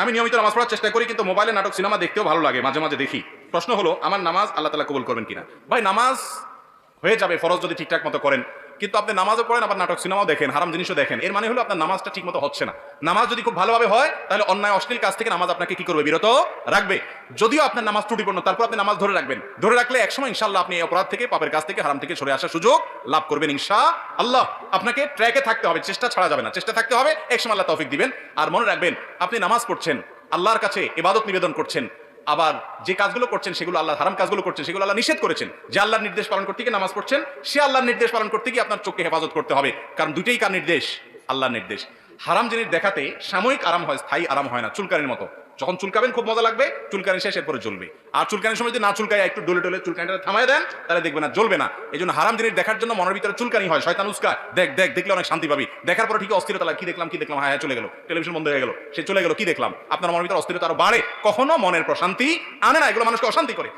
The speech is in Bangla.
আমি নিয়মিত নামাজ পড়ার চেষ্টা করি, কিন্তু মোবাইলে নাটক সিনেমা দেখতেও ভালো লাগে, মাঝে মাঝে দেখি। প্রশ্ন হলো, আমার নামাজ আল্লাহ তাআলা কবুল করবেন কিনা? ভাই, নামাজ হয়ে যাবে ফরজ যদি ঠিকঠাক মতো করেন, কিন্তু আপনি নামাজও পড়েন আবার নাটক সিনেমাও দেখেন, হারাম জিনিসও দেখেন, এর মানে হলো আপনার নামাজটা ঠিক মতো হচ্ছে না। নামাজ যদি খুব ভালোভাবে হয় তাহলে অন্যায় অশ্লীল কাজ থেকে নামাজ আপনাকে কি করবে? বিরত রাখবে। যদিও আপনার নামাজ ত্রুটিপূর্ণ, তারপর আপনি নামাজ ধরে রাখবেন। ধরে রাখলে একসময় ইনশাআল্লাহ আপনি এই অপরাধ থেকে, পাপের কাজ থেকে, হারাম থেকে সরে আসার সুযোগ লাভ করবেন ইনশাআল্লাহ। আপনাকে ট্র্যাকে থাকতে হবে, চেষ্টা ছাড়া যাবে না, চেষ্টা থাকতে হবে, একসময় আল্লাহ তৌফিক দিবেন। আর মনে রাখবেন, আপনি নামাজ পড়ছেন, আল্লাহর কাছে ইবাদত নিবেদন করছেন, আবার যে কাজগুলো করছেন সেগুলো আল্লাহ, হারাম কাজগুলো করছেন সেগুলো আল্লাহ নিষেধ করেছেন। যে আল্লাহর নির্দেশ পালন করতে গিয়ে নামাজ পড়ছেন, সে আল্লাহর নির্দেশ পালন করতে গিয়ে আপনার চোখকে হেফাজত করতে হবে, কারণ দুইটাই কার নির্দেশ? আল্লাহর নির্দেশ। হারাম জিনিস দেখাতে সাময়িক আরাম হয়, স্থায়ী আরাম হয় না। চুলকানির মতো, যখন চুলকাবেন খুব মজা লাগবে, চুলকানি শেষ, এরপরে জ্বলবে। আর চুলকানির সময় যদি না চুলকায়, একটু ডলে ডলে চুলকানিটা থামায় দেন, তাহলে দেখবেন না, জ্বলবে না। এই জন্য হারাম জিনিস দেখার জন্য মনের ভিতরে চুলকানি হয়, শয়তান উস্কা, দেখ দেখ, দেখলে অনেক শান্তি পাবি, দেখার পরে ঠিক অস্থিরতা লাগে, কি দেখলাম কি দেখলাম, হ্যাঁ হ্যাঁ চলে গেল, টেলিভিশন বন্ধ হয়ে গেল, সে চলে গেল, কি দেখলাম? আপনার মনের ভিতরে অস্থিরতা আরো বাড়ে, কখনো মনের প্রশান্তি আনে না, এগুলো মানুষকে অশান্তি করে।